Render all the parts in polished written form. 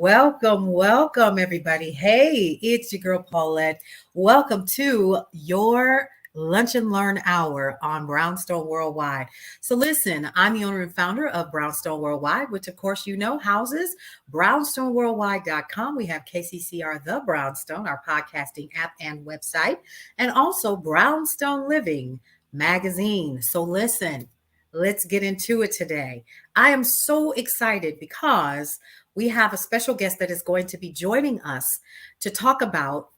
welcome, everybody. Hey, it's your girl Paulette. Welcome to your Lunch and Learn Hour on Brownstone Worldwide. So, listen, I'm the owner and founder of Brownstone Worldwide, which, of course, you know, houses brownstoneworldwide.com. We have KCCR The Brownstone, our podcasting app and website, and also Brownstone Living magazine. So, listen, let's get into it today. I am so excited because we have a special guest that is going to be joining us to talk about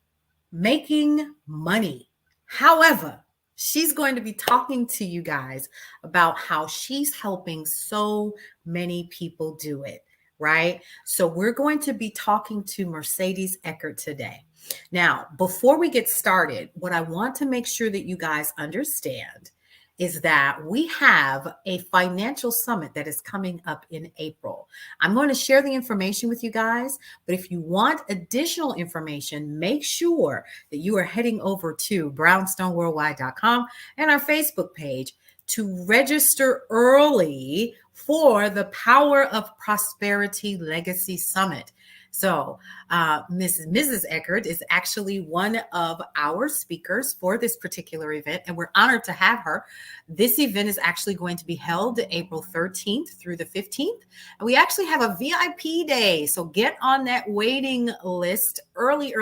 making money. However, she's going to be talking to you guys about how she's helping so many people do it, right? So we're going to be talking to Mercedes Eckert today. Now, before we get started, what I want to make sure that you guys understand is that we have a financial summit that is coming up in April. I'm going to share the information with you guys, but if you want additional information, make sure that you are heading over to brownstoneworldwide.com and our Facebook page to register early for the Power of Prosperity Legacy Summit. So Mrs. Eckert is actually one of our speakers for this particular event, and we're honored to have her. This event is actually going to be held April 13th through the 15th, and we actually have a VIP day. So get on that waiting list early.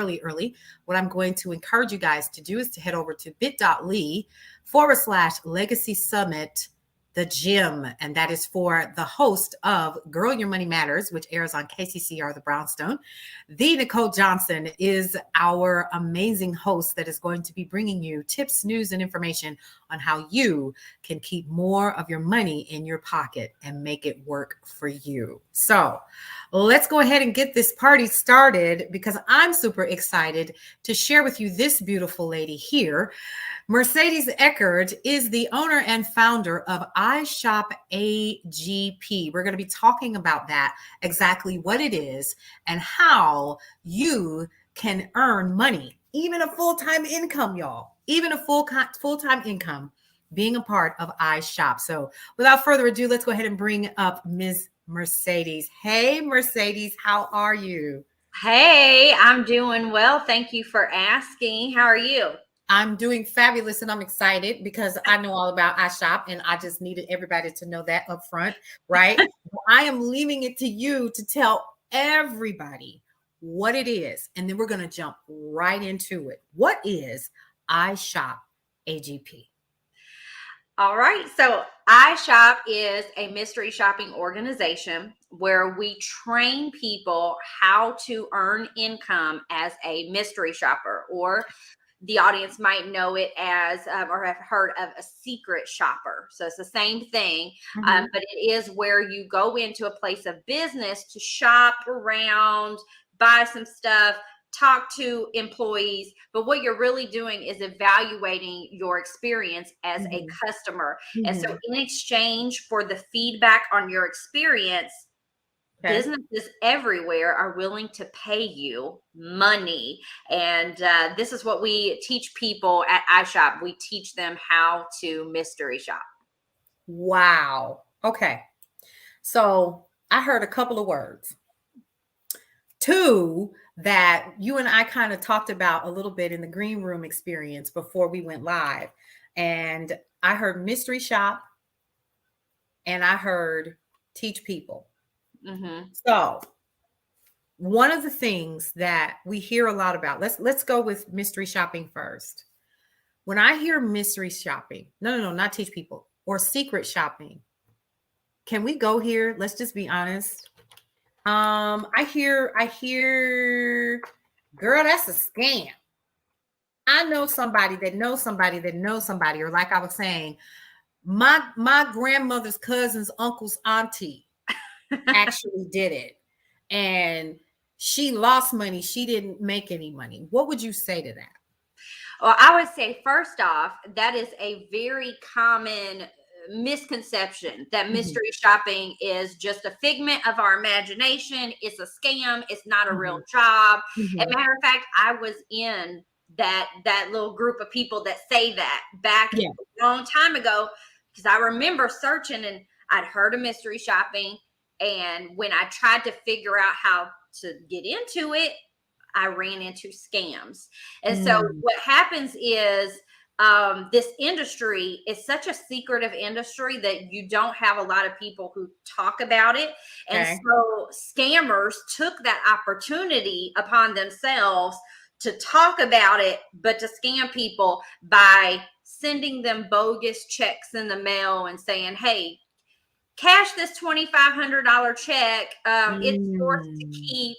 What I'm going to encourage you guys to do is to head over to bit.ly/Legacy Summit the gym, and that is for the host of Girl Your Money Matters, which airs on KCCR The Brownstone. The Nicole Johnson is our amazing host that is going to be bringing you tips, news, and information on how you can keep more of your money in your pocket and make it work for you. So let's go ahead and get this party started, because I'm super excited to share with you this beautiful lady here. Mercedes Eckert is the owner and founder of iShop AGP. We're going to be talking about that, exactly what it is and how you can earn money, even a full-time income, y'all, even a full-time income being a part of iShop. So without further ado, let's go ahead and bring up Ms. Mercedes. Hey, Mercedes, how are you? Hey, I'm doing well. Thank you for asking. How are you? I'm doing fabulous, and I'm excited because I know all about iShop, and I just needed everybody to know that up front, right? I am leaving it to you to tell everybody what it is, and then we're going to jump right into it. What is iShop AGP? All right. So iShop is a mystery shopping organization where we train people how to earn income as a mystery shopper, or the audience might know it as or have heard of a secret shopper. So it's the same thing, but it is where you go into a place of business to shop around, buy some stuff, talk to employees, but what you're really doing is evaluating your experience as a customer. And so in exchange for the feedback on your experience, businesses everywhere are willing to pay you money. And this is what we teach people at iShop. We teach them how to mystery shop. Wow. Okay. So I heard a couple of words. Two that you and I kind of talked about a little bit in the green room experience before we went live. And I heard mystery shop and I heard teach people. So one of the things that we hear a lot about, let's go with mystery shopping first. When I hear mystery shopping, no, not teach people, or secret shopping, can we go here? Let's just be honest. I hear, girl, that's a scam. I know somebody that knows somebody that knows somebody, or like I was saying, my grandmother's cousin's uncle's auntie actually did it, and she lost money. She didn't make any money. What would you say to that? Well, I would say, first off, that is a very common misconception that mystery shopping is just a figment of our imagination. It's a scam. It's not a real job. As a matter of fact, I was in that little group of people that say that back a long time ago, because I remember searching and I'd heard of mystery shopping. And when I tried to figure out how to get into it, I ran into scams. And so what happens is this industry is such a secretive industry that you don't have a lot of people who talk about it. And so scammers took that opportunity upon themselves to talk about it, but to scam people by sending them bogus checks in the mail and saying, hey, cash this $2,500 check. It's yours to keep.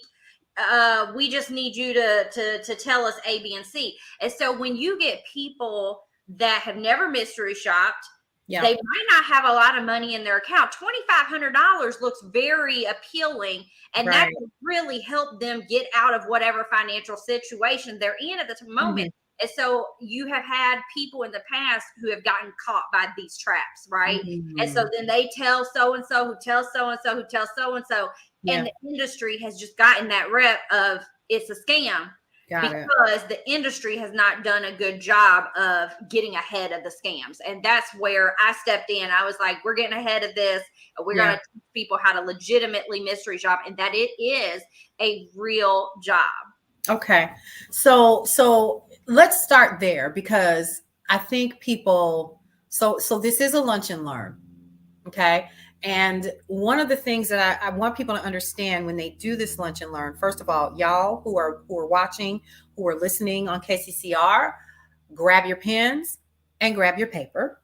We just need you to tell us A, B, and C. And so when you get people that have never mystery shopped, they might not have a lot of money in their account. $2,500 looks very appealing, and that can really help them get out of whatever financial situation they're in at the moment. And so you have had people in the past who have gotten caught by these traps, right? And so then they tell so-and-so who tells so-and-so who tells so-and-so. And the industry has just gotten that rep of it's a scam because the industry has not done a good job of getting ahead of the scams. And that's where I stepped in. I was like, we're getting ahead of this. We're going to teach people how to legitimately mystery shop and that it is a real job. Okay. So let's start there because I think people, so this is a lunch and learn. Okay. And one of the things that I want people to understand when they do this lunch and learn, first of all, y'all who are watching, who are listening on KCCR, grab your pens and grab your paper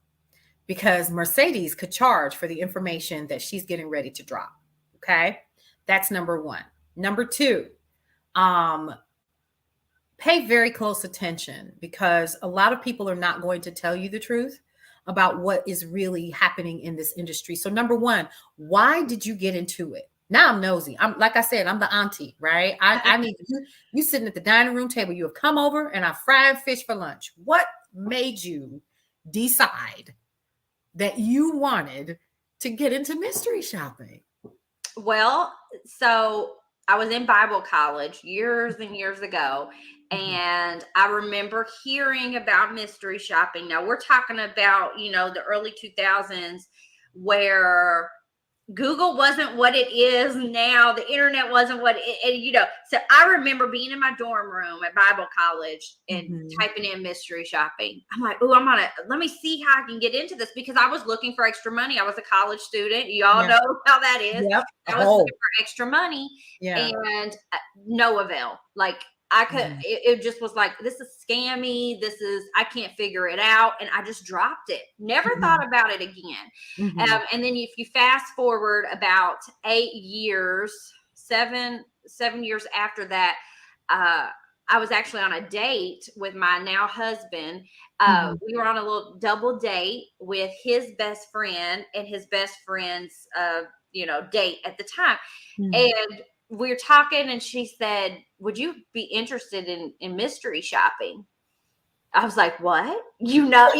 because Mercedes could charge for the information that she's getting ready to drop. Okay. That's number one. Number two, pay very close attention because a lot of people are not going to tell you the truth about what is really happening in this industry. So number one, why did you get into it? Now I'm nosy. I'm like I said, I'm the auntie, right? I need you sitting at the dining room table. You have come over and I fried fish for lunch. What made you decide that you wanted to get into mystery shopping? Well, so I was in Bible college years and years ago. And I remember hearing about mystery shopping. Now we're talking about, the early 2000s where Google wasn't what it is now. The internet wasn't what it. So I remember being in my dorm room at Bible college and typing in mystery shopping. I'm like, let me see how I can get into this because I was looking for extra money. I was a college student. Y'all know how that is. I was looking for extra money and no avail. Like, I could, it just was like, this is scammy. I can't figure it out. And I just dropped it. Never thought about it again. And then if you fast forward about 8 years, seven years after that, I was actually on a date with my now husband. We were on a little double date with his best friend and his best friend's, date at the time. And we were talking and she said, would you be interested in mystery shopping? I was like, what? You know.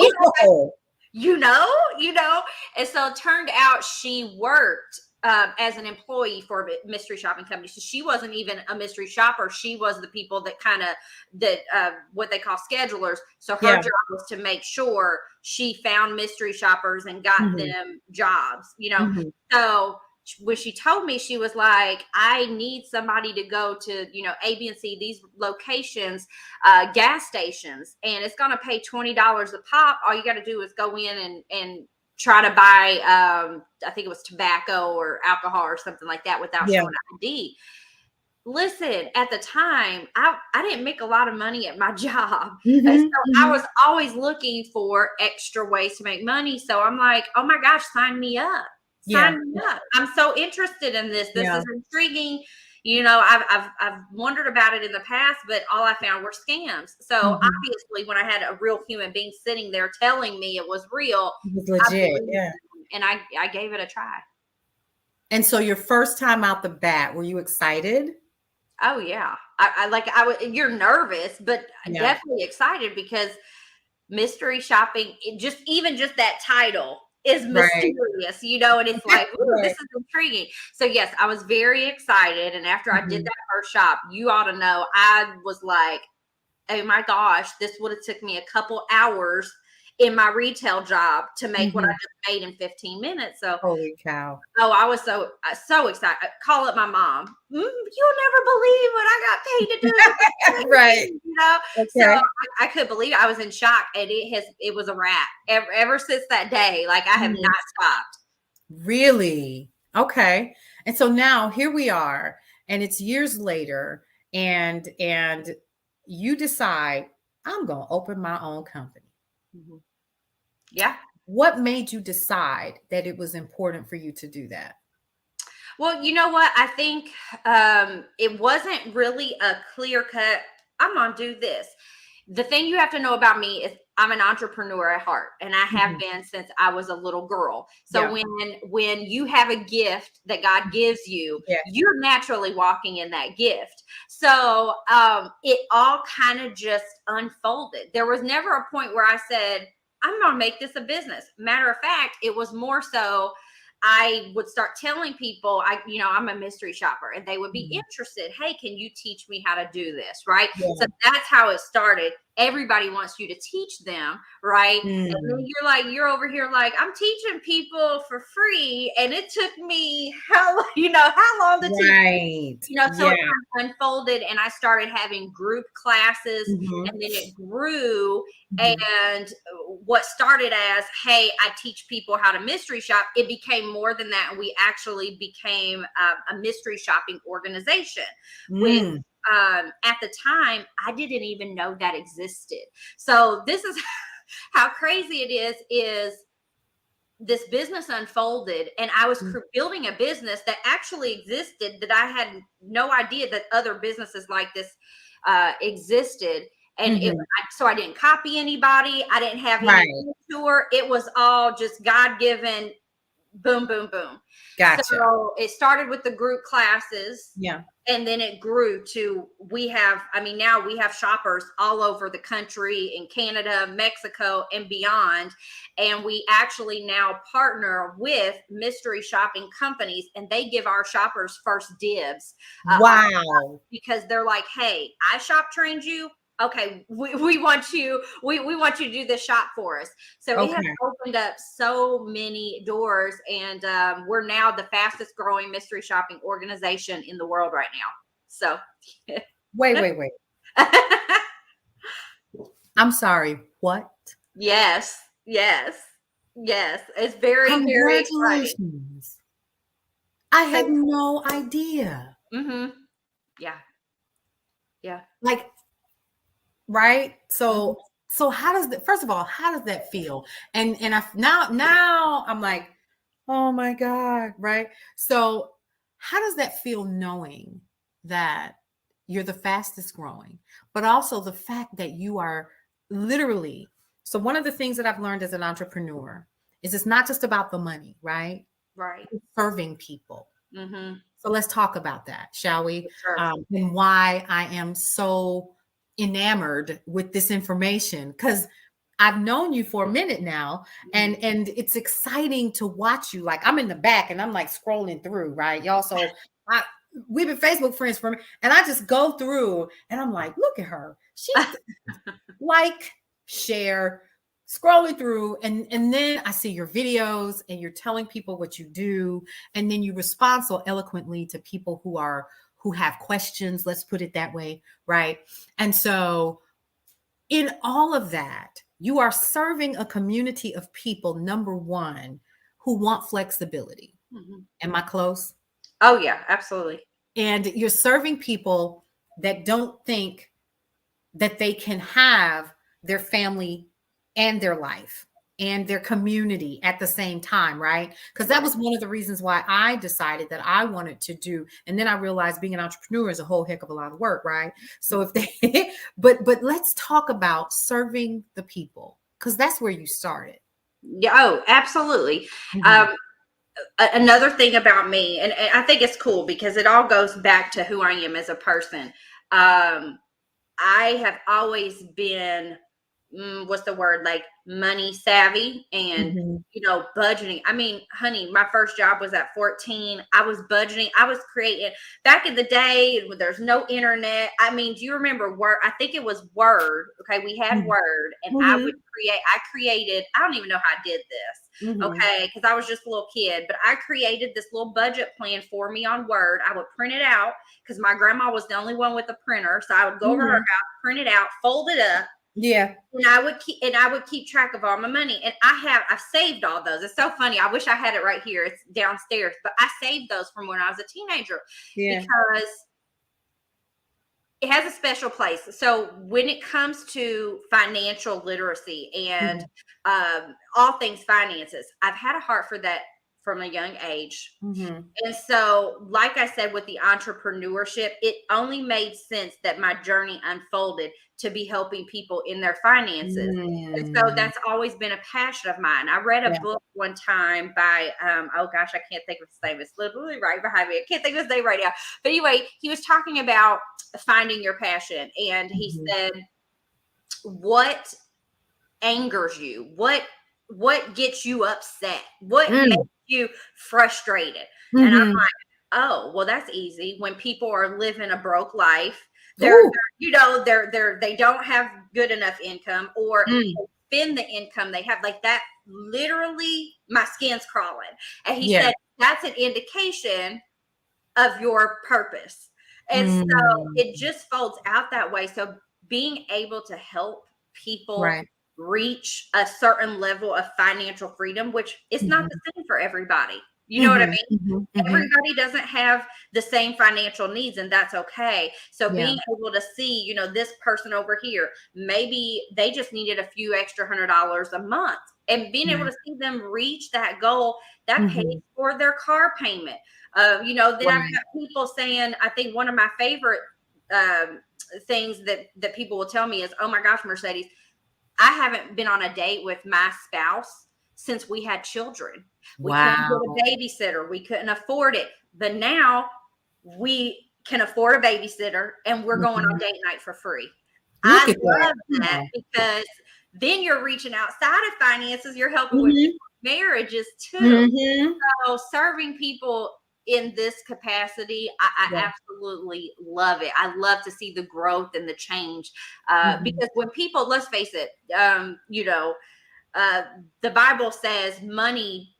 And so it turned out she worked as an employee for a mystery shopping company. So she wasn't even a mystery shopper. She was the people that what they call schedulers. So her job was to make sure she found mystery shoppers and got them jobs, So when she told me, she was like, I need somebody to go to, A, B, and C, these locations, gas stations, and it's going to pay $20 a pop. All you got to do is go in and try to buy, I think it was tobacco or alcohol or something like that without showing ID. Listen, at the time, I didn't make a lot of money at my job. And so I was always looking for extra ways to make money. So I'm like, oh my gosh, sign me up. Sign me up. I'm so interested in this. This is intriguing. I've wondered about it in the past, but all I found were scams. So obviously when I had a real human being sitting there telling me it was real, it was legit. And I gave it a try. And so your first time out the bat, were you excited? Oh yeah. You're nervous, but definitely excited because mystery shopping, just that title is mysterious, and it's like, ooh, this is intriguing. So yes, I was very excited. And after I did that first shop, you ought to know, I was like, oh my gosh, this would have took me a couple hours in my retail job to make what I Mhm. just made in 15 minutes. So, Holy cow. oh, I was so excited. I call up my mom. You'll never believe what I got paid to do. It's Right. crazy, you know. So Okay. I couldn't believe it. I was in shock, and it was a wrap. Ever since that day, like I have Mhm. not stopped. Really? Okay. And so now here we are, and it's years later, and you decide, I'm going to open my own company. Mhm. Yeah. What made you decide that it was important for you to do that? Well, you know what? I think it wasn't really a clear cut. I'm gonna do this. The thing you have to know about me is I'm an entrepreneur at heart, and I have Mhm. been since I was a little girl. So Yeah. when you have a gift that God gives you, Yeah. you're naturally walking in that gift. So it all kind of just unfolded. There was never a point where I said, I'm gonna make this a business. Matter of fact, it was more so I would start telling people, I'm a mystery shopper, and they would be Mhm. interested. Hey, can you teach me how to do this? Right. So Yeah. that's how it started. Everybody wants you to teach them, right? And then Mm. you're over here like, I'm teaching people for free. And it took me how long to teach? Right. So it Yeah. kind of unfolded, and I started having group classes, Mhm. and then it grew. Mhm. And what started as, hey, I teach people how to mystery shop, it became more than that. And we actually became a mystery shopping organization, which Mm. at the time, I didn't even know that existed. So this is how crazy it is this business unfolded, and I was Mm. building a business that actually existed, that I had no idea that other businesses like this existed. And Mhm. so I didn't copy anybody. I didn't have any Right. tour. It was all just God-given, boom, boom, boom. Gotcha. So it started with the group classes, Yeah. and then it grew to now we have shoppers all over the country, in Canada, Mexico, and beyond. And we actually now partner with mystery shopping companies, and they give our shoppers first dibs on, Wow. because they're like, hey, I shop trained you. Okay, we want you, we want you to do this shop for us. So it has Okay. opened up so many doors, and we're now the fastest growing mystery shopping organization in the world right now. So Wait, wait, wait. I'm sorry. What? yes, yes, yes. It's very, very exciting. Congratulations. I had no idea. Mm-hmm. Yeah, yeah. Like, right? Mhm. So how does that, first of all, how does that feel? And now I'm like, oh my God, right? So how does that feel, knowing that you're the fastest growing, but also the fact that you are literally, so one of the things that I've learned as an entrepreneur is it's not just about the money, right? Right. It's serving people. Mm-hmm. So let's talk about that, shall we? Sure. And why I am so enamored with this information, because I've known you for a minute now, Mhm. and it's exciting to watch you. Like, I'm in the back and I'm like scrolling through, right, y'all? So I we've been Facebook friends for me, and I just go through and I'm like, look at her. She's like, share, scrolling through, and then I see your videos and you're telling people what you do, and then you respond so eloquently to people who have questions, let's put it that way, right? And so in all of that, you are serving a community of people, number one, who want flexibility. Mhm. Am I close? Oh yeah, absolutely. And you're serving people that don't think that they can have their family and their life and their community at the same time, right? Because that Right. was one of the reasons why I decided that I wanted to do. And then I realized being an entrepreneur is a whole heck of a lot of work, right? So if they, but let's talk about serving the people, because that's where you started. Yeah. Oh, absolutely. Mhm. Um, Another thing about me, and I think it's cool because it all goes back to who I am as a person. I have always been what's the word, like money savvy and, Mm-hmm. budgeting. I mean, honey, my first job was at 14. I was budgeting. I was creating back in the day. There's no internet. I mean, do you remember Word? I think it was Word. Okay. We had Word and Mm-hmm. I created, I don't even know how I did this. Mm-hmm. Okay. Cause I was just a little kid, but I created this little budget plan for me on Word. I would print it out because my grandma was the only one with a printer. So I would go over her house, print it out, fold it up. Yeah. And I would keep track of all my money. And I saved all those. It's so funny. I wish I had it right here. It's downstairs, but I saved those from when I was a teenager because it has a special place. So when it comes to financial literacy and all things finances, I've had a heart for that from a young age. Mm-hmm. And so, like I said, with the entrepreneurship, it only made sense that my journey unfolded to be helping people in their finances. And so that's always been a passion of mine. I read a book one time by, oh gosh, I can't think of his name. It's literally right behind me. I can't think of his name right now. But anyway, he was talking about finding your passion. And he said, what angers you? What gets you upset? What makes you frustrated? And I'm like, oh, well, that's easy. When people are living a broke life, they don't have good enough income, or spend the income they have, like that. Literally, my skin's crawling. And he said that's an indication of your purpose. And so it just folds out that way. So being able to help people reach a certain level of financial freedom, which is not the same for everybody. You know what I mean? Everybody doesn't have the same financial needs, and that's okay. So being able to see, this person over here, maybe they just needed a few extra $100 a month, and being able to see them reach that goal that pays for their car payment. Then I've got people saying, I think one of my favorite things that people will tell me is, oh my gosh, Mercedes, I haven't been on a date with my spouse since we had children. We couldn't get a babysitter. We couldn't afford it. But now we can afford a babysitter and we're going on date night for free. I love that because then you're reaching outside of finances. You're helping with marriages too. So serving people in this capacity, I absolutely love it. I love to see the growth and the change because when people, let's face it, the Bible says money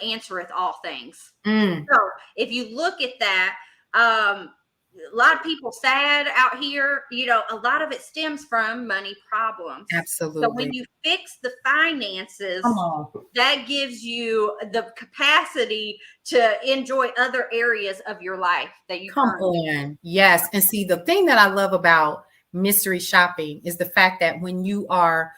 answereth all things. So if you look at that, a lot of people sad out here, a lot of it stems from money problems. Absolutely. So when you fix the finances, that gives you the capacity to enjoy other areas of your life that you come on. Yes. And see, the thing that I love about mystery shopping is the fact that when you are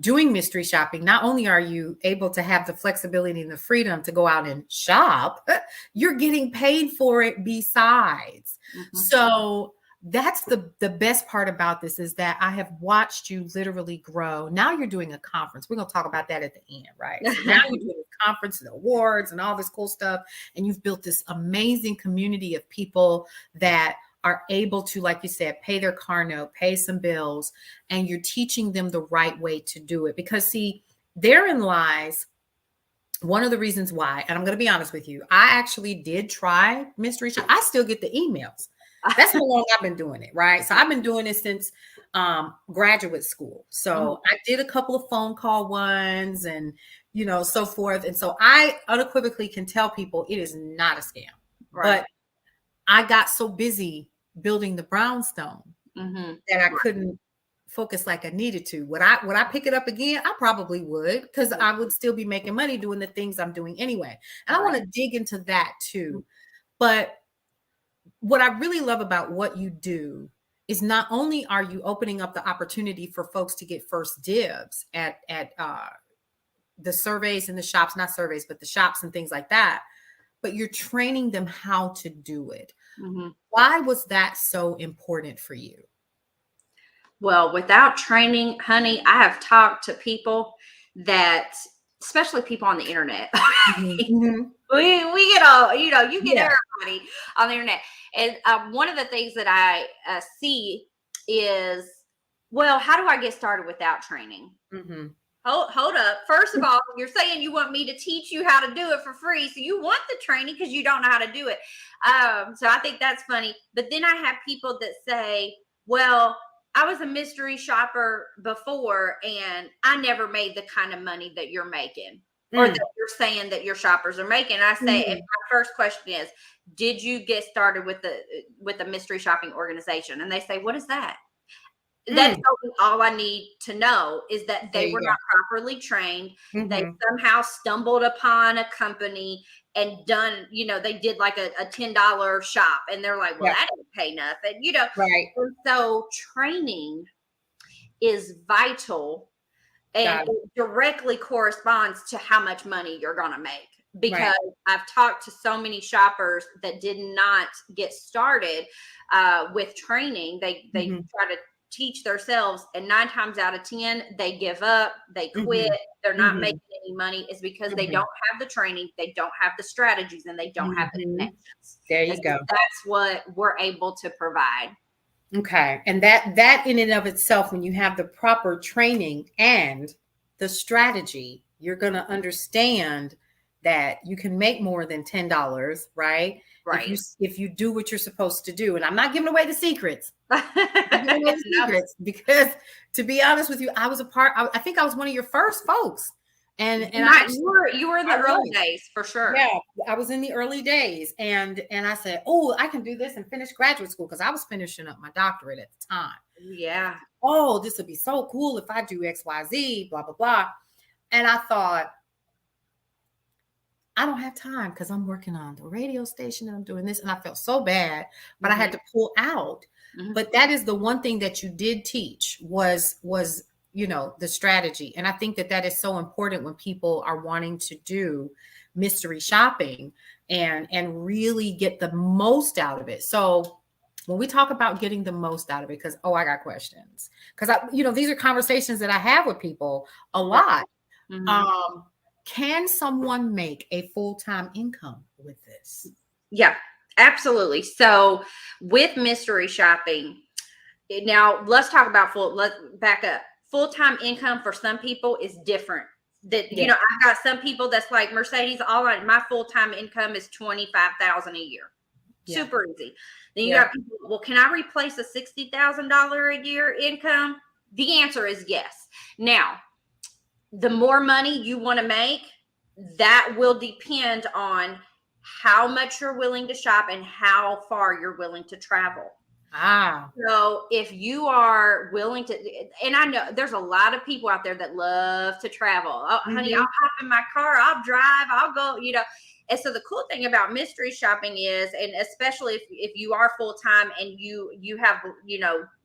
doing mystery shopping, not only are you able to have the flexibility and the freedom to go out and shop, you're getting paid for it besides. So that's the best part about this, is that I have watched you literally grow. Now you're doing a conference. We're going to talk about that at the end, right? So now you're doing a conference and awards and all this cool stuff. And you've built this amazing community of people that are able to, like you said, pay their car note, pay some bills, and you're teaching them the right way to do it. Because see, therein lies one of the reasons why, and I'm going to be honest with you, I actually did try mystery shop. I still get the emails. That's how long I've been doing it, right? So I've been doing it since graduate school. So I did a couple of phone call ones and, so forth. And so I unequivocally can tell people it is not a scam. Right. But I got so busy building the brownstone that I couldn't focus like I needed to. Would I pick it up again? I probably would, because I would still be making money doing the things I'm doing anyway. And I want to dig into that too. But what I really love about what you do is not only are you opening up the opportunity for folks to get first dibs at the surveys and the shops, not surveys, but the shops and things like that, but you're training them how to do it. Why was that so important for you? Well, without training, honey, I have talked to people that, especially people on the internet. We get all, you get everybody on the internet. And one of the things that I see is Well, how do I get started without training? Mm-hmm. Hold up. First of all, you're saying you want me to teach you how to do it for free. So you want the training because you don't know how to do it. So I think that's funny. But then I have people that say, well, I was a mystery shopper before and I never made the kind of money that you're making or that you're saying that your shoppers are making. I say, if my first question is, did you get started with the mystery shopping organization? And they say, what is that? That's all I need to know is that they were not properly trained. They somehow stumbled upon a company and done, they did like a $10 shop and they're like, well, that didn't pay nothing, Right. And so training is vital and it directly corresponds to how much money you're going to make. Because I've talked to so many shoppers that did not get started with training. They try to teach themselves, and 9 times out of 10, they give up, they quit, they're not making any money. Is because they don't have the training, they don't have the strategies, and they don't have the connections. There you go. That's what we're able to provide. Okay. And that in and of itself, when you have the proper training and the strategy, you're going to understand that you can make more than $10, right? Right. If you do what you're supposed to do. And I'm not giving away the secrets. Secrets because, to be honest with you, I was I think I was one of your first folks. And you were in the early days for sure. Yeah, I was in the early days, and I said, oh, I can do this and finish graduate school because I was finishing up my doctorate at the time. Yeah. Oh, this would be so cool if I do XYZ, blah, blah, blah. And I thought, I don't have time because I'm working on the radio station and I'm doing this. And I felt so bad, but I had to pull out. But that is the one thing that you did teach was the strategy. And I think that is so important when people are wanting to do mystery shopping and really get the most out of it. So when we talk about getting the most out of it, because, I got questions. Because, these are conversations that I have with people a lot. Can someone make a full-time income with this? Yeah, absolutely. So with mystery shopping, now let's talk about let's back up. Full-time income for some people is different. I've got some people that's like, Mercedes, my full-time income is $25,000 a year. Yeah. Super easy. Then you got people, well, can I replace a $60,000 a year income? The answer is yes. Now, the more money you want to make, that will depend on how much you're willing to shop and how far you're willing to travel. So if you are willing to, and I know there's a lot of people out there that love to travel. Oh, honey, I'll hop in my car, I'll drive, I'll go, And so the cool thing about mystery shopping is, and especially if you are full-time and you have,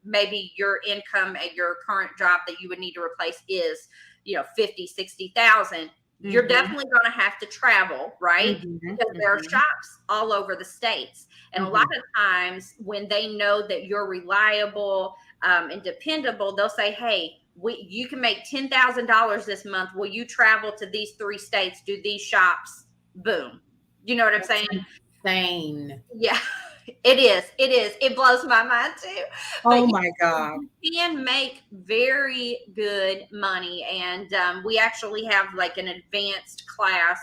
maybe your income at your current job that you would need to replace is, 50, 60,000, you're definitely going to have to travel, right? Because there are shops all over the states. And a lot of times when they know that you're reliable and dependable, they'll say, hey, you can make $10,000 this month. Will you travel to these 3 states, do these shops? Boom. You know what I'm saying? Insane. Yeah, it is. It blows my mind too. Oh my God. You can make very good money. And we actually have like an advanced class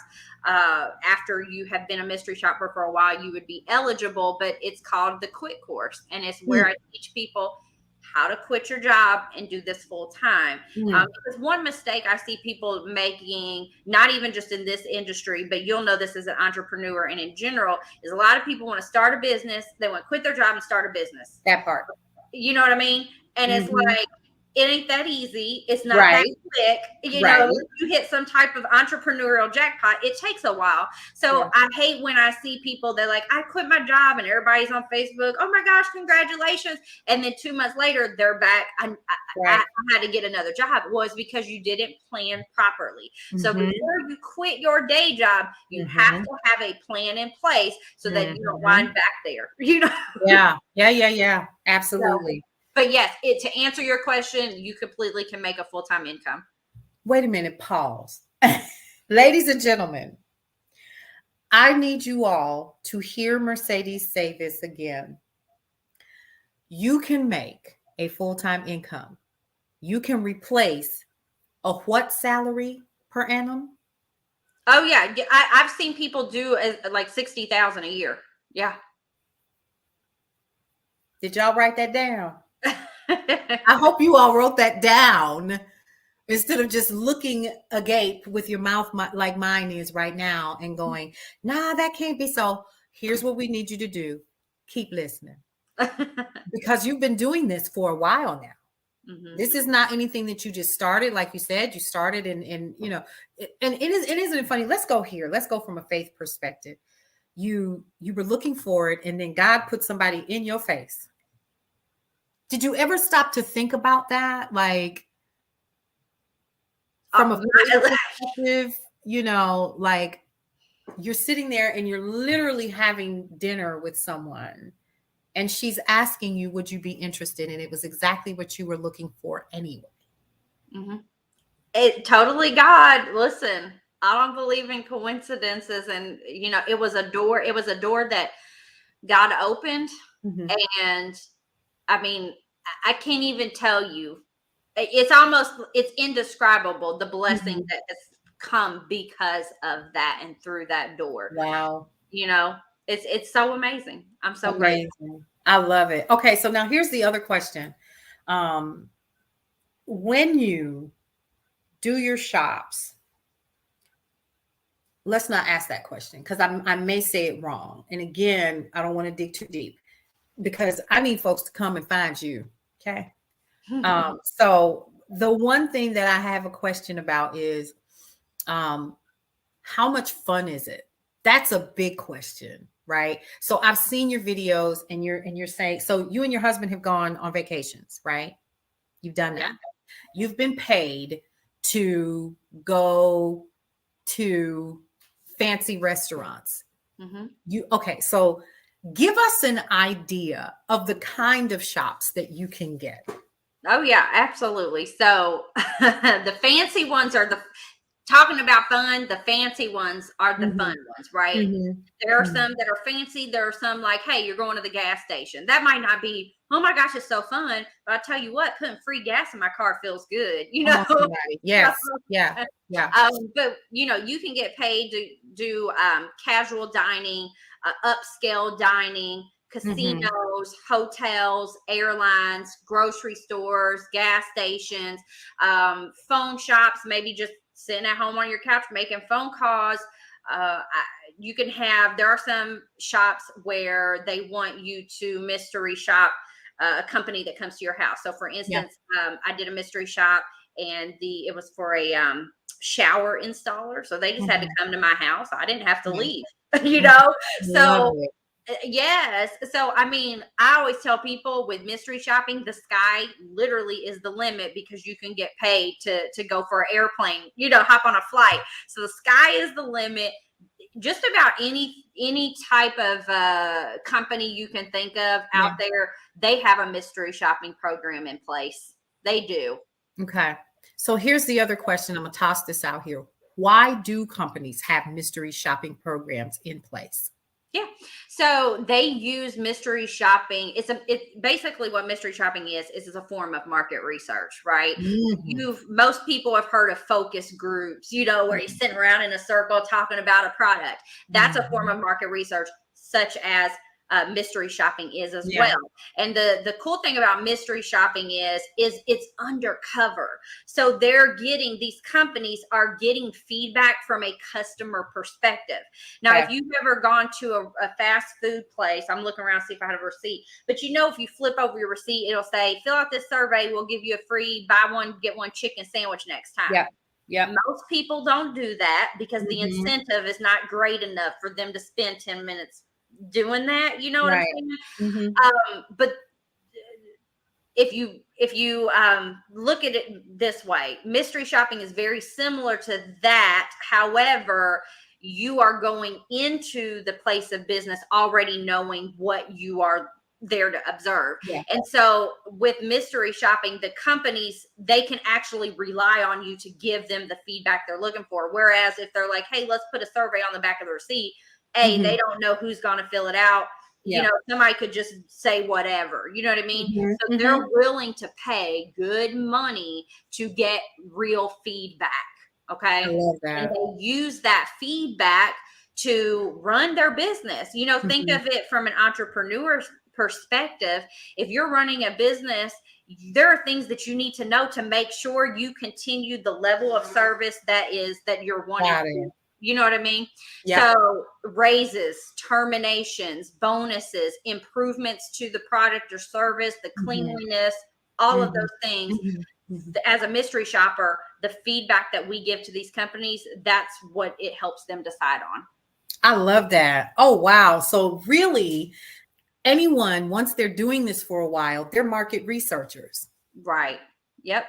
after you have been a mystery shopper for a while, you would be eligible, but it's called the Quit Course. And it's where I teach people how to quit your job and do this full time. Because one mistake I see people making, not even just in this industry, but you'll know this as an entrepreneur and in general, is a lot of people want to start a business. They want to quit their job and start a business. That part. You know what I mean? And it's like, it ain't that easy. It's not that quick. You hit some type of entrepreneurial jackpot, it takes a while. So I hate when I see people, they're like, I quit my job, and everybody's on Facebook, oh my gosh, congratulations. And then 2 months later, they're back. I had to get another job. It was because you didn't plan properly. So before you quit your day job, you have to have a plan in place so that you don't wind back there. Yeah. Absolutely. But yes, to answer your question, you completely can make a full-time income. Wait a minute, pause. Ladies and gentlemen, I need you all to hear Mercedes say this again. You can make a full-time income you can replace a what salary per annum? Oh yeah, I've seen people do like 60,000 a year. Yeah. Did y'all write that down? I hope you all wrote that down instead of just looking agape with your mouth like mine is right now and going, nah, that can't be so. Here's what we need you to do. Keep listening because you've been doing this for a while now. Mm-hmm. This is not anything that you just started. Like you said, you started and you know, and it isn't funny. Let's go here. Let's go from a faith perspective. You were looking for it and then God put somebody in your face. Did you ever stop to think about that? Like from a perspective, you know, like you're sitting there and you're literally having dinner with someone and she's asking you, would you be interested? And it was exactly what you were looking for anyway. Mm-hmm. It totally God. Listen, I don't believe in coincidences. And, you know, it was a door that God opened. Mm-hmm. And I mean, I can't even tell you. It's indescribable the blessing Mm-hmm. that has come because of that and through that door. Wow. You know, it's so amazing. I'm so grateful. Amazing. I love it. Okay, so now here's the other question. Um, when you do your shops, let's not ask that question because I may say it wrong. And again, I don't want to dig too deep because I need folks to come and find you. Okay. So the one thing that I have a question about is how much fun is it? That's a big question, right? So I've seen your videos and you're saying, so you and your husband have gone on vacations, right? You've done that. Yeah. You've been paid to go to fancy restaurants. Mm-hmm. Okay, so give us an idea of the kind of shops that you can get. Oh yeah, absolutely. So the fancy ones are talking about fun. The fancy ones are the fun ones, right? Mm-hmm. There are some that are fancy. There are some like, hey, you're going to the gas station. That might not be, oh my gosh, it's so fun. But I tell you what, putting free gas in my car feels good, you know? Yes. Yeah. Yeah. But, you know, you can get paid to do casual dining, upscale dining, casinos, hotels, airlines, grocery stores, gas stations, phone shops, maybe just sitting at home on your couch making phone calls. You can there are some shops where they want you to mystery shop a company that comes to your house. So for instance, I did a mystery shop and it was for a shower installer. So they just had to come to my house. I didn't have to leave, you know? So yes. So, I mean, I always tell people with mystery shopping, the sky literally is the limit because you can get paid to go for an airplane, you know, hop on a flight. So the sky is the limit. Just about any type of company you can think of out there, they have a mystery shopping program in place. They do. Okay. So here's the other question. I'm going to toss this out here. Why do companies have mystery shopping programs in place? Yeah. So they use mystery shopping. It's basically what mystery shopping is a form of market research, right? Most people have heard of focus groups, you know, where you're sitting around in a circle talking about a product. That's a form of market research, such as mystery shopping is as well. And the cool thing about mystery shopping is it's undercover. So these companies are getting feedback from a customer perspective. Now, if you've ever gone to a fast food place, I'm looking around to see if I have a receipt, but you know, if you flip over your receipt, it'll say, fill out this survey. We'll give you a free buy one, get one chicken sandwich next time. Most people don't do that because the incentive is not great enough for them to spend 10 minutes doing that, you know what I'm saying? But if you look at it this way, mystery shopping is very similar to that. However, you are going into the place of business already knowing what you are there to observe. And so with mystery shopping, the companies, they can actually rely on you to give them the feedback they're looking for. Whereas if they're like, hey, let's put a survey on the back of the receipt, they don't know who's going to fill it out. somebody could just say whatever, you know what I mean? So they're willing to pay good money to get real feedback. Okay. I love And that. they use that feedback to run their business. Think of it from an entrepreneur perspective. If you're running a business, there are things that you need to know to make sure you continue the level of service that you're wanting to. You know what I mean? Yep. So raises, terminations, bonuses, improvements to the product or service, the cleanliness, all of those things. As a mystery shopper, the feedback that we give to these companies, that's what it helps them decide on. I love that. Oh, wow. So really, anyone, once they're doing this for a while, they're market researchers. Right. Yep.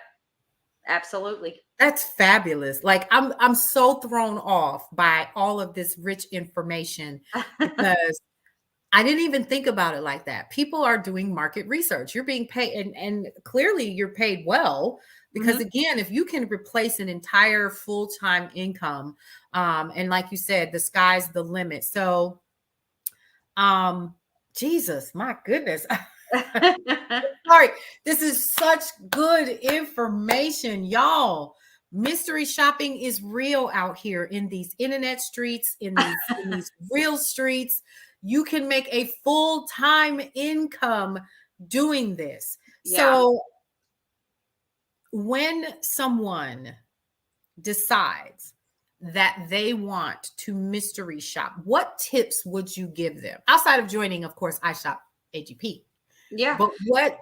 Absolutely. That's fabulous. Like I'm so thrown off by all of this rich information because I didn't even think about it like that. People are doing market research. You're being paid, and clearly you're paid well because again, if you can replace an entire full-time income, and like you said, the sky's the limit. So, Jesus, my goodness. Sorry, this is such good information, y'all. Mystery shopping is real out here in these internet streets, in these real streets. You can make a full-time income doing this. Yeah. So when someone decides that they want to mystery shop, what tips would you give them? Outside of joining, of course, I Shop AGP. Yeah. But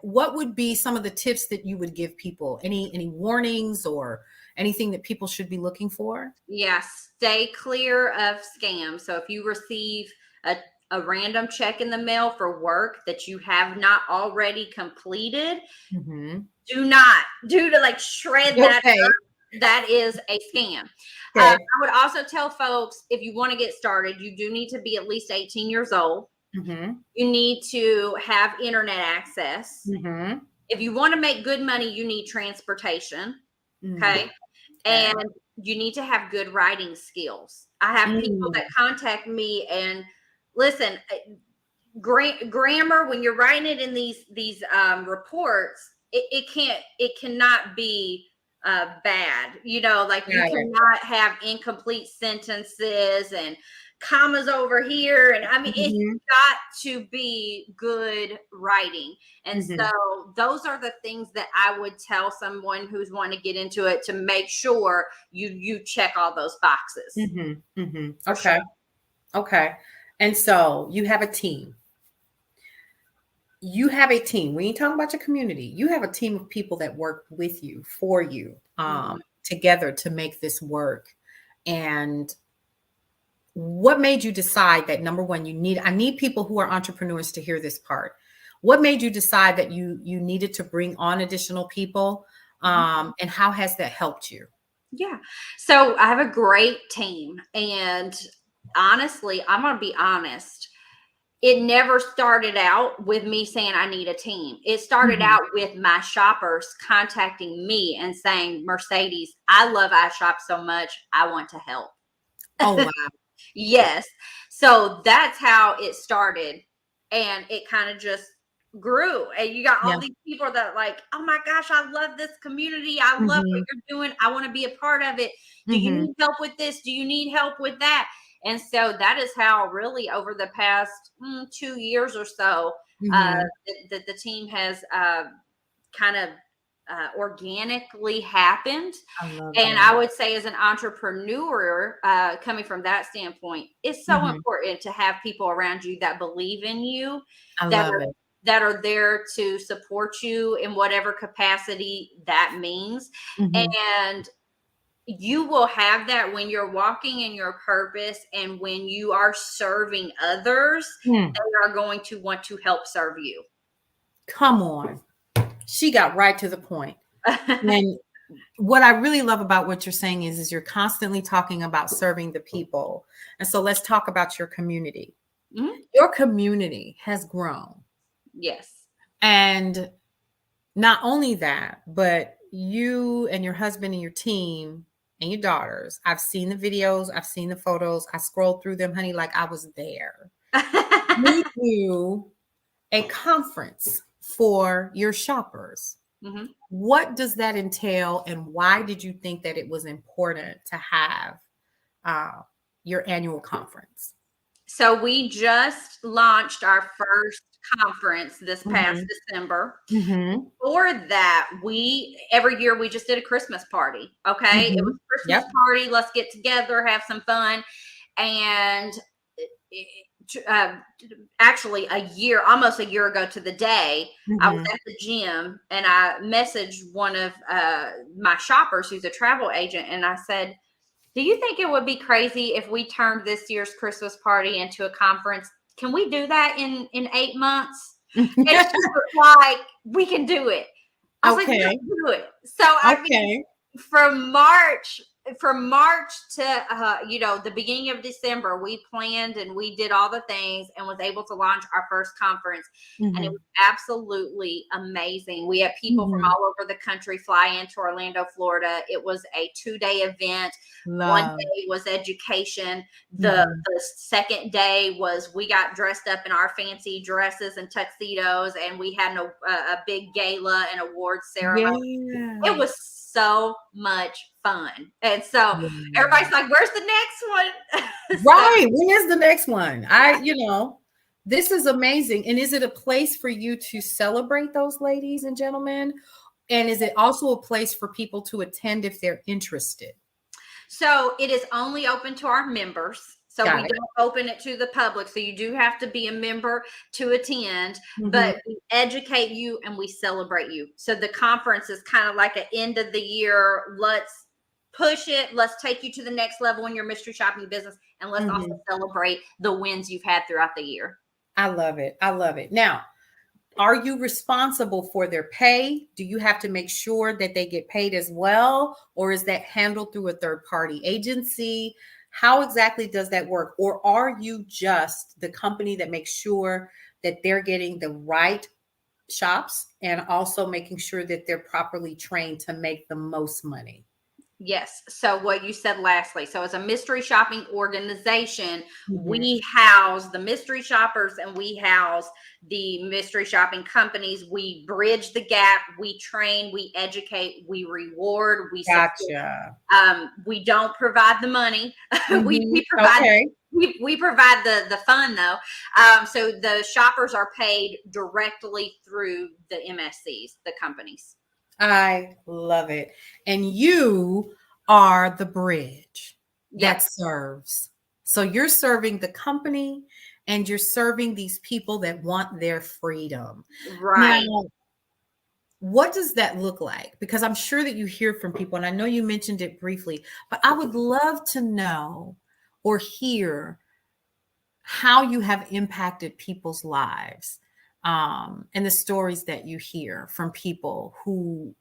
what would be some of the tips that you would give people? Any warnings or anything that people should be looking for? Yeah, stay clear of scams. So if you receive a random check in the mail for work that you have not already completed, do to like shred that up. That is a scam. I would also tell folks, if you want to get started, you do need to be at least 18 years old. You need to have internet access. If you want to make good money, you need transportation. Okay. And you need to have good writing skills. I have people that contact me and listen, grammar, when you're writing it in these reports, it cannot be bad. Like you cannot have incomplete sentences and commas over here. And I mean, it's got to be good writing. And so those are the things that I would tell someone who's wanting to get into it, to make sure you check all those boxes. Okay. Sure. Okay. And so you have a team. When you talk about your community, you have a team of people that work with you, for you, together to make this work. And what made you decide that, number one, I need people who are entrepreneurs to hear this part. What made you decide that you needed to bring on additional people? And how has that helped you? Yeah. So I have a great team, and honestly, I'm going to be honest. It never started out with me saying I need a team. It started out with my shoppers contacting me and saying, Mercedes, I love iShop so much, I want to help. Oh, wow. Yes. So that's how it started. And it kind of just grew. And you got all these people that are like, oh my gosh, I love this community. I love what you're doing. I want to be a part of it. Do you need help with this? Do you need help with that? And so that is how really over the past 2 years or so, the team has kind of organically happened. I would say, as an entrepreneur, coming from that standpoint, it's so important to have people around you that believe in you, that are there to support you in whatever capacity that means. And you will have that when you're walking in your purpose, and when you are serving others, they are going to want to help serve you. Come on. She got right to the point. And what I really love about what you're saying is you're constantly talking about serving the people. And so let's talk about your community. Your community has grown. Yes. And not only that, but you and your husband and your team and your daughters, I've seen the videos, I've seen the photos, I scrolled through them, honey, like I was there. you do a conference for your shoppers. Mhm. What does that entail, and why did you think that it was important to have uh, your annual conference? So we just launched our first conference this past Mhm. December. Mhm. For that, we every year we just did a Christmas party. Okay. It was Mhm. a Christmas Yep. party. Let's get together, have some fun. And uh, actually, almost a year ago to the day, I was Mhm. at the gym and I messaged one of my shoppers who's a travel agent. And I said, do you think it would be crazy if we turned this year's Christmas party into a conference? Can we do that in 8 months? And she was like, we can do it. I was like, let's Okay. do it. So I mean, Okay. from March to the beginning of December, we planned and we did all the things and was able to launch our first conference, and it Mhm. was absolutely amazing. We had people from Mhm. all over the country fly into Orlando, Florida. It was a 2-day event. One Love. day was education. Mhm. The second day was we got dressed up in our fancy dresses and tuxedos, and we had a big gala and awards ceremony. It Yeah. was so much fun. And so Yeah. everybody's like, where's the next one? So Right. When is the next one? This is amazing. And is it a place for you to celebrate those ladies and gentlemen? And is it also a place for people to attend if they're interested? So it is only open to our members. So we Got it. don't open it to the public. So you do have to be a member to attend, Mhm. but we educate you and we celebrate you. So the conference is kind of like an end of the year. Let's push it. Let's take you to the next level in your mystery shopping business. And let's also Mhm. celebrate the wins you've had throughout the year. I love it. I love it. Now, are you responsible for their pay? Do you have to make sure that they get paid as well? Or is that handled through a third party agency? How exactly does that work? Or are you just the company that makes sure that they're getting the right shops and also making sure that they're properly trained to make the most money? Yes. So what you said lastly. So as a mystery shopping organization, Mhm. we house the mystery shoppers and we house the mystery shopping companies. We bridge the gap. We train, we educate, we reward, we support. Gotcha. We don't provide the money. Mhm. We provide Okay. we provide the fun though. So the shoppers are paid directly through the MSCs, the companies. I love it. And you are the bridge Yep. that serves. So you're serving the company and you're serving these people that want their freedom. Now, Right. what does that look like? Because I'm sure that you hear from people, and I know you mentioned it briefly, but I would love to know or hear how you have impacted people's lives, and the stories that you hear from people who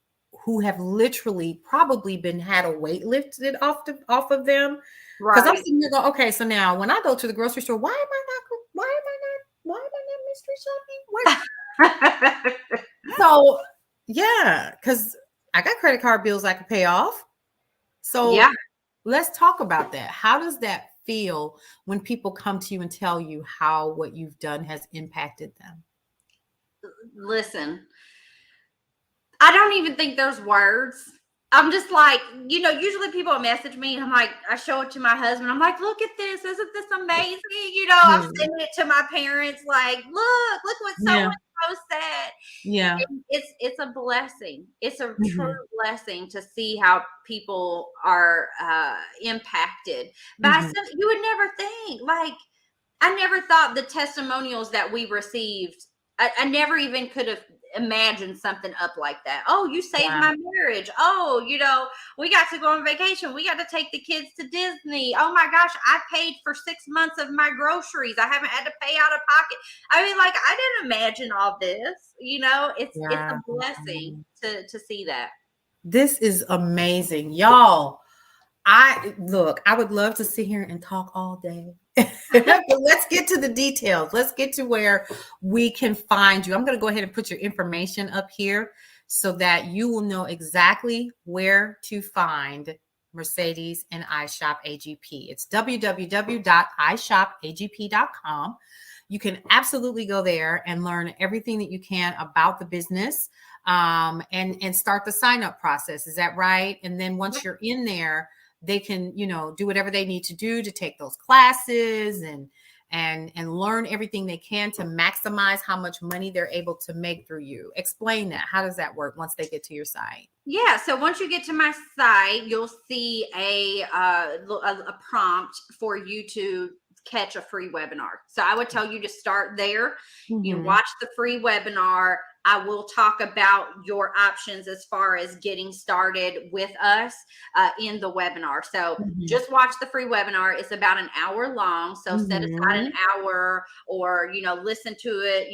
have literally probably been had a weight lifted off of them. Because I'm Right. sitting here going, okay, so now when I go to the grocery store, why am I not mystery shopping? So yeah, because I got credit card bills I can pay off. Yeah. So let's talk about that. How does that feel when people come to you and tell you how what you've done has impacted them? Listen, I don't even think there's words. I'm just like, usually people message me and I'm like, I show it to my husband. I'm like, look at this. Isn't this amazing? I'm Hmm. sending it to my parents, like, look what so Yeah. and so said. Yeah. And it's a blessing. It's a true Hmm. blessing to see how people are impacted. But Hmm. you would never think, like, I never thought the testimonials that we received, I never even could have imagined something up like that. Oh, you saved Wow. my marriage. Oh, we got to go on vacation. We got to take the kids to Disney. Oh my gosh, I paid for 6 months of my groceries. I haven't had to pay out of pocket. I mean, like, I didn't imagine all this. It's a Yeah. blessing to see that. This is amazing. Y'all, I would love to sit here and talk all day. But let's get to the details. Let's get to where we can find you. I'm going to go ahead and put your information up here so that you will know exactly where to find Mercedes and iShop AGP. It's www.ishopagp.com. you can absolutely go there and learn everything that you can about the business, and start the sign up process. Is that right? And then once you're in there, they can, do whatever they need to do to take those classes and learn everything they can to maximize how much money they're able to make through you. Explain that. How does that work once they get to your site? Yeah, so once you get to my site, you'll see a prompt for you to catch a free webinar. So I would tell you to start there. You watch the free webinar. I will talk about your options as far as getting started with us in the webinar. So just watch the free webinar. It's about an hour long. So set aside an hour, or, listen to it,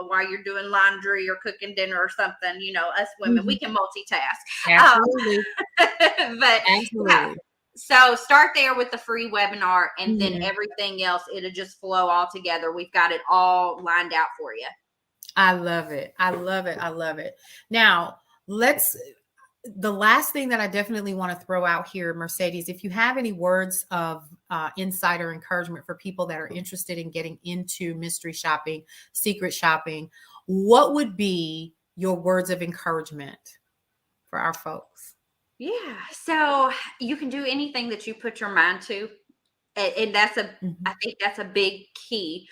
while you're doing laundry or cooking dinner or something. Us women, we can multitask. Absolutely. But Absolutely. Yeah. So start there with the free webinar, and then everything else, it'll just flow all together. We've got it all lined out for you. I love it. I love it. I love it. Now, the last thing that I definitely want to throw out here, Mercedes, if you have any words of insight or encouragement for people that are interested in getting into mystery shopping, secret shopping, what would be your words of encouragement for our folks? Yeah. So you can do anything that you put your mind to. And that's I think that's a big key.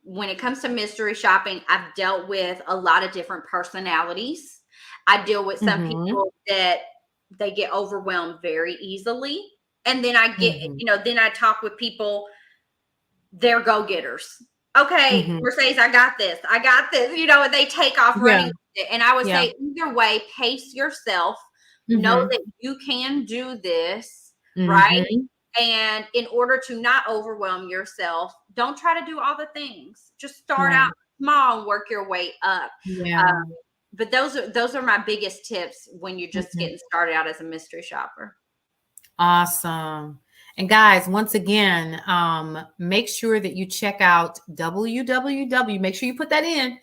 When it comes to mystery shopping, I've dealt with a lot of different personalities. I deal with some people that they get overwhelmed very easily. And then I get, then I talk with people, they're go-getters. Okay, Mercedes, I got this. And they take off running with it. And I would say either way, pace yourself. Know that you can do this, right? And in order to not overwhelm yourself, don't try to do all the things. Just start out small and work your way up. But those are my biggest tips when you're just getting started out as a mystery shopper. Awesome. And guys, once again, make sure that you check out www. Make sure you put that in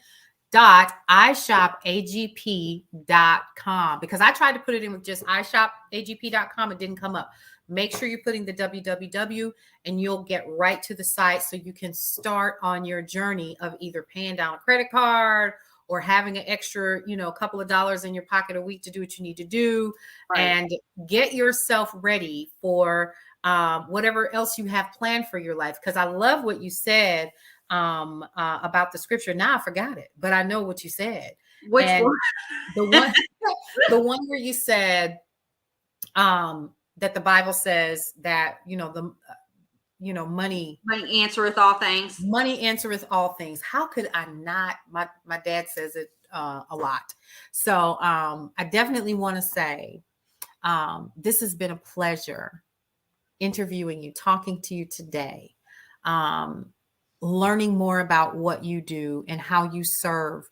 .ishopagp.com, because I tried to put it in with just ishopagp.com. It didn't come up. Make sure you're putting the www, and you'll get right to the site so you can start on your journey of either paying down a credit card or having an extra, couple of dollars in your pocket a week to do what you need to do, and get yourself ready for whatever else you have planned for your life. Because I love what you said about the scripture. Now I forgot it, but I know what you said. Which one? The one where you said that the Bible says that money answereth all things. Money answereth all things. How could I not? My dad says it a lot. So I definitely want to say this has been a pleasure interviewing you, talking to you today. Learning more about what you do and how you serve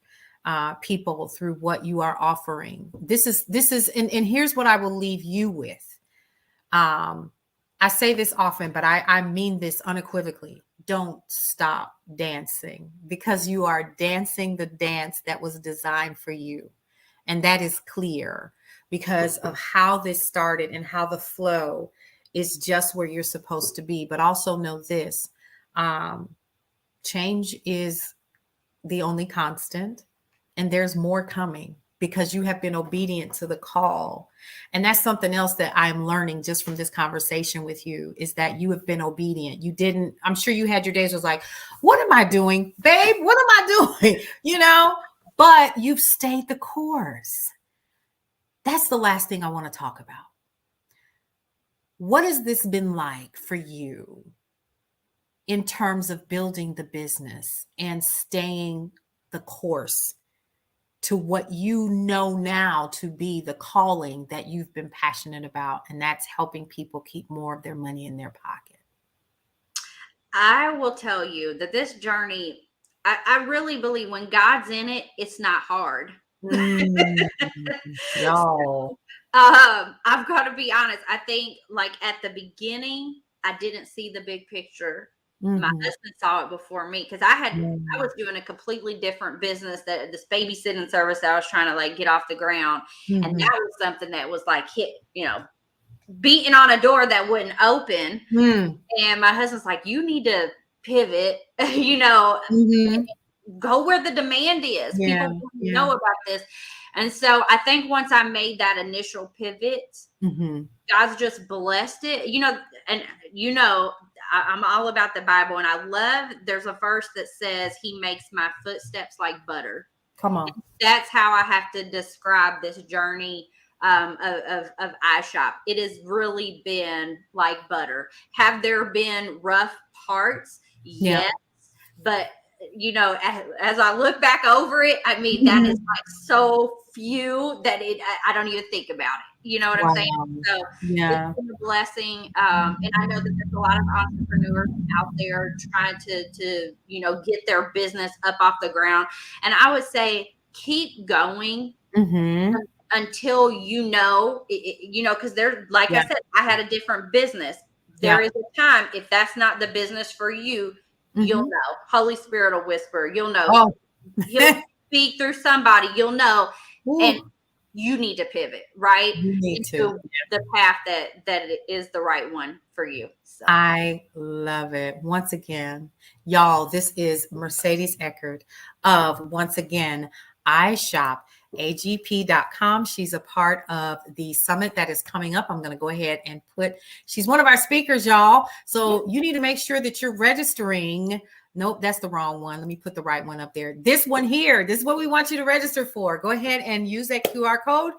people through what you are offering. This is, and here's what I will leave you with. I say this often, but I mean this unequivocally. Don't stop dancing, because you are dancing the dance that was designed for you. And that is clear because of how this started and how the flow is just where you're supposed to be. But also know this, change is the only constant, and there's more coming because you have been obedient to the call. And that's something else that I'm learning just from this conversation with you, is that you have been obedient. You didn't, I'm sure you had your days was like, what am I doing, babe? What am I doing? But you've stayed the course. That's the last thing I want to talk about. What has this been like for you in terms of building the business and staying the course to what you know now to be the calling that you've been passionate about, and that's helping people keep more of their money in their pocket? I will tell you that this journey, I really believe when God's in it, it's not hard. No. I've got to be honest. I think like at the beginning, I didn't see the big picture. My husband saw it before me, because I was doing a completely different business, that this babysitting service that I was trying to like get off the ground. And that was something that was like beating on a door that wouldn't open. And my husband's like, you need to pivot, Mhm. go where the demand is. Yeah. People want to Yeah. know about this. And so I think once I made that initial pivot, Mhm. God's just blessed it. And I'm all about the Bible, and I love there's a verse that says he makes my footsteps like butter. Come on. That's how I have to describe this journey of iShop. It has really been like butter. Have there been rough parts? Yeah. Yes. But as I look back over it, I mean, that is Mhm. like so few that I don't even think about it. You know what I'm saying? Wow. So it's Yeah. been a blessing. And I know that there's a lot of entrepreneurs out there trying to get their business up off the ground. And I would say keep going Mhm. until because there, like I Yeah. said, I had a different business. There Yeah. is a time, if that's not the business for you, you'll Mhm. know. Holy Spirit will whisper, you'll know. Oh. He'll speak through somebody, you'll know. And Ooh, you need to pivot right you need to. into the path that is the right one for you. So I love it. Once again, y'all, this is Mercedes Eckert of, once again, iShopAGP.com. She's a part of the summit that is coming up. I'm going to go ahead and she's one of our speakers, y'all. So you need to make sure that you're registering. Nope, that's the wrong one. Let me put the right one up there. This one here, this is what we want you to register for. Go ahead and use that QR code.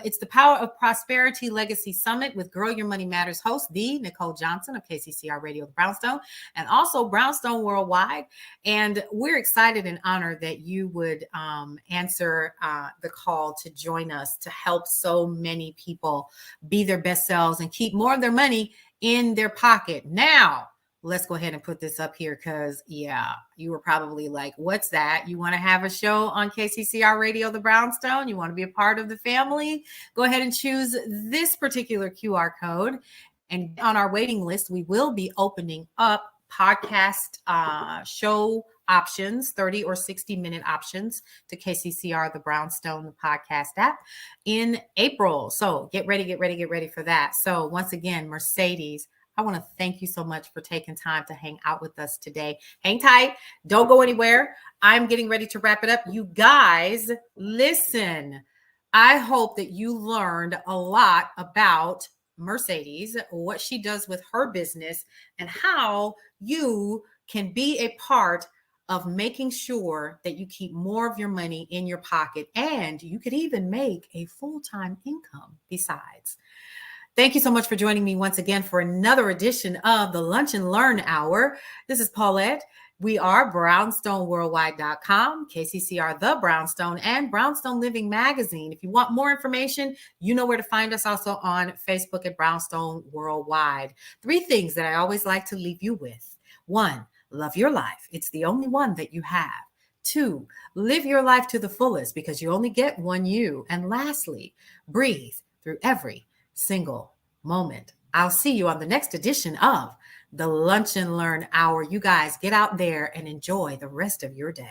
It's the Power of Prosperity Legacy Summit with Girl Your Money Matters host, the Nicole Johnson of KCCR Radio Brownstone, and also Brownstone Worldwide. And we're excited and honored that you would answer the call to join us to help so many people be their best selves and keep more of their money in their pocket. Now, let's go ahead and put this up here because, yeah, you were probably like, what's that? You want to have a show on KCCR Radio, the Brownstone? You want to be a part of the family? Go ahead and choose this particular QR code and get on our waiting list. We will be opening up podcast show options, 30 or 60-minute options to KCCR, the Brownstone, the podcast app in April. So get ready for that. So once again, Mercedes, I want to thank you so much for taking time to hang out with us today. Hang tight. Don't go anywhere. I'm getting ready to wrap it up. You guys, listen. I hope that you learned a lot about Mercedes, what she does with her business, and how you can be a part of making sure that you keep more of your money in your pocket, and you could even make a full-time income besides. Thank you so much for joining me once again for another edition of the Lunch and Learn Hour. This is Paulette. We are brownstoneworldwide.com, KCCR The Brownstone, and Brownstone Living Magazine. If you want more information, you know where to find us, also on Facebook at Brownstone Worldwide. 3 things that I always like to leave you with. 1, love your life. It's the only one that you have. 2, live your life to the fullest because you only get one you. And lastly, breathe through every single moment. I'll see you on the next edition of the Lunch and Learn Hour. You guys get out there and enjoy the rest of your day.